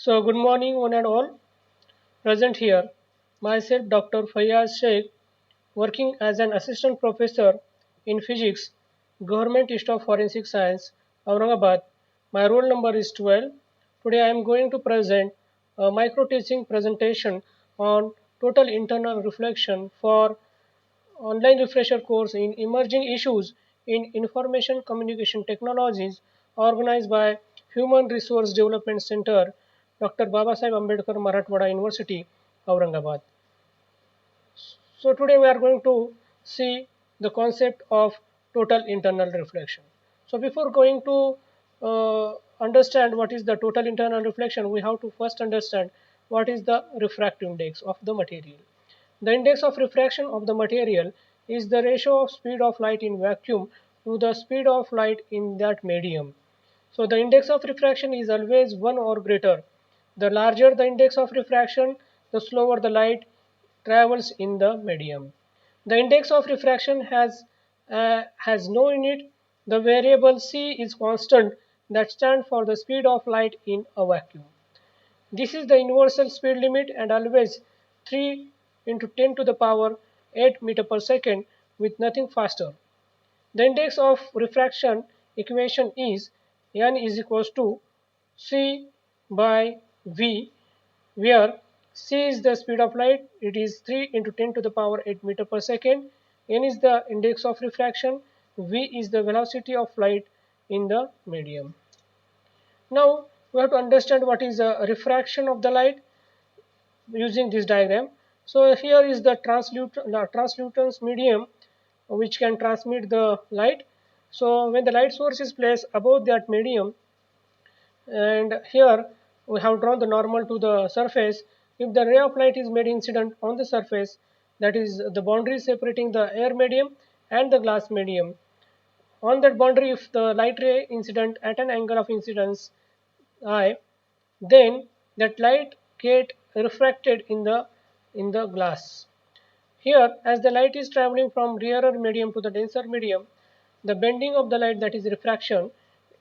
So, good morning, one and all. Present here, myself, Dr. Fayyaz Sheikh, working as an assistant professor in physics, Government Institute of Forensic Science, Aurangabad. My roll number is 12. Today, I am going to present a micro teaching presentation on total internal reflection for online refresher course in emerging issues in information communication technologies organized by Human Resource Development Center, Dr. Babasaheb Ambedkar Marathwada University, Aurangabad. So today we are going to see the concept of total internal reflection. So before going to understand what is the total internal reflection, we have to first understand what is the refractive index of the material. The index of refraction of the material is the ratio of speed of light in vacuum to the speed of light in that medium. So the index of refraction is always 1 or greater. The larger the index of refraction, the slower the light travels in the medium. The index of refraction has no unit. The variable c is constant that stands for the speed of light in a vacuum. This is the universal speed limit and always 3 into 10 to the power 8 meter per second with nothing faster. The index of refraction equation is n is equals to c by v, where c is the speed of light, it is 3 into 10 to the power 8 meter per second, n is the index of refraction, v is the velocity of light in the medium. Now we have to understand what is the refraction of the light using this diagram. So here is the translutance medium which can transmit the light. So when the light source is placed above that medium, and here we have drawn the normal to the surface, if the ray of light is made incident on the surface, that is the boundary separating the air medium and the glass medium, on that boundary if the light ray incident at an angle of incidence I, then that light get refracted in the glass. Here, as the light is traveling from rarer medium to the denser medium, the bending of the light, that is refraction,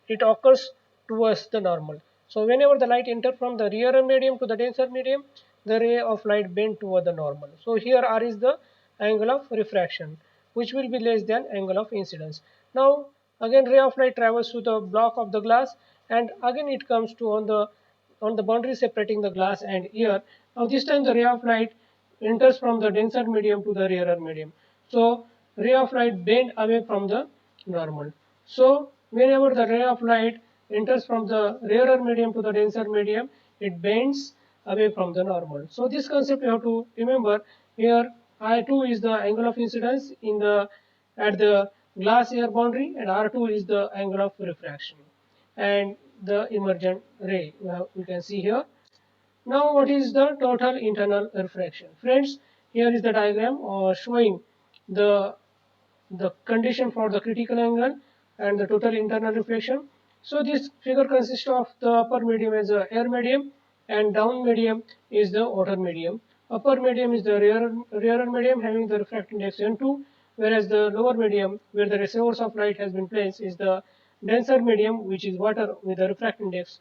it occurs towards the normal. So whenever the light enters from the rarer medium to the denser medium, the ray of light bend toward the normal. So here R is the angle of refraction, which will be less than angle of incidence. Now again ray of light travels to the block of the glass, and again it comes to on the boundary separating the glass and air. Now this time the ray of light enters from the denser medium to the rarer medium. So ray of light bend away from the normal. So whenever the ray of light enters from the rarer medium to the denser medium, it bends away from the normal. So this concept you have to remember. Here I2 is the angle of incidence in the at the glass air boundary, and R2 is the angle of refraction and the emergent ray we can see here. Now what is the total internal refraction? Friends, here is the diagram showing the condition for the critical angle and the total internal reflection. So this figure consists of the upper medium as a air medium and down medium is the water medium. Upper medium is the rarer medium having the refractive index N2, whereas the lower medium where the source of light has been placed is the denser medium, which is water with the refractive index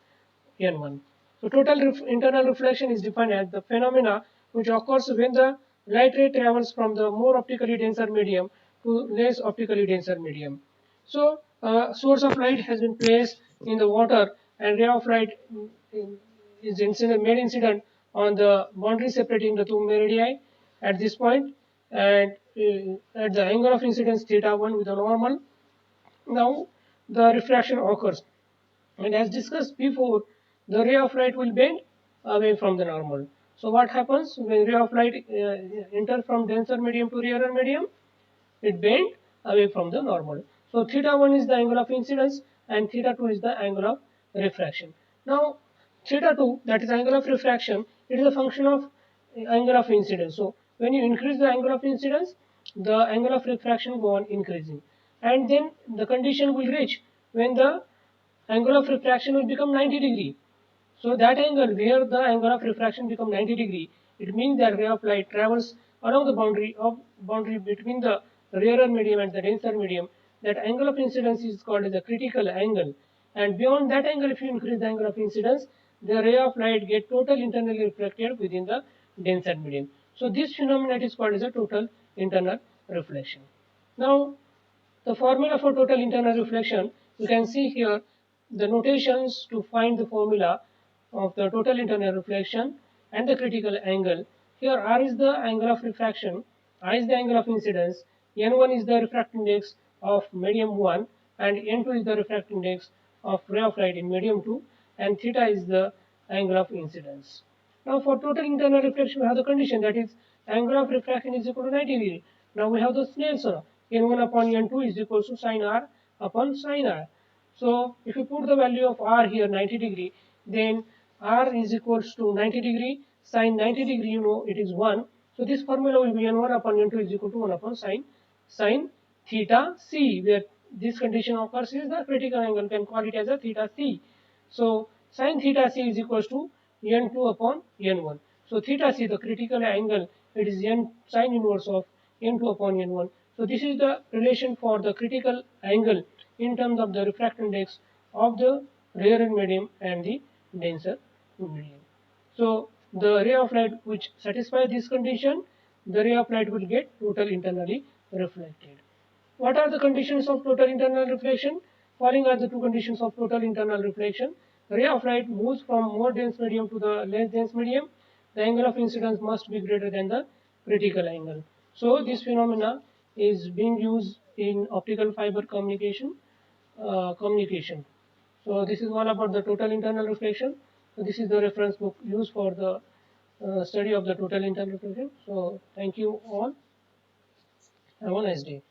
N1. So total internal reflection is defined as the phenomena which occurs when the light ray travels from the more optically denser medium to less optically denser medium. So source of light has been placed in the water, and ray of light is made incident on the boundary separating the two meridii at this point, and at the angle of incidence theta 1 with the normal. Now the refraction occurs, and as discussed before, the ray of light will bend away from the normal. So what happens when ray of light enters from denser medium to rarer medium? It bend away from the normal. So theta 1 is the angle of incidence and theta 2 is the angle of refraction. Now theta 2, that is angle of refraction, it is a function of angle of incidence. So when you increase the angle of incidence, the angle of refraction go on increasing, and then the condition will reach when the angle of refraction will become 90 degree. So that angle where the angle of refraction become 90 degree, it means that ray of light travels along the boundary between the rarer medium and the denser medium. That angle of incidence is called as a critical angle, and beyond that angle, if you increase the angle of incidence, the ray of light get total internally reflected within the denser medium. So this phenomenon is called as a total internal reflection. Now the formula for total internal reflection, you can see here the notations to find the formula of the total internal reflection and the critical angle. Here R is the angle of refraction, I is the angle of incidence, N1 is the refractive index of medium 1 and N2 is the refractive index of ray of light in medium 2 and theta is the angle of incidence. Now for total internal reflection we have the condition, that is angle of refraction is equal to 90 degree. Now we have the Snell's law, N1 upon N2 is equal to sin R upon sin R. So if you put the value of R here 90 degree, then R is equals to 90 degree, sin 90 degree, you know it is 1. So this formula will be N1 upon N2 is equal to 1 upon sin theta C, where this condition occurs is the critical angle, you can call it as a theta C. So sin theta C is equals to N2 upon N1. So theta C, the critical angle, it is N sin inverse of N2 upon N1. So this is the relation for the critical angle in terms of the refractive index of the rarer medium and the denser medium. So the ray of light which satisfies this condition, the ray of light will get total internally reflected. What are the conditions of total internal reflection? Following are the two conditions of total internal reflection. The ray of light moves from more dense medium to the less dense medium. The angle of incidence must be greater than the critical angle. So this phenomena is being used in optical fiber communication. So this is all about the total internal reflection. So this is the reference book used for the study of the total internal reflection. So thank you all. Have a nice day.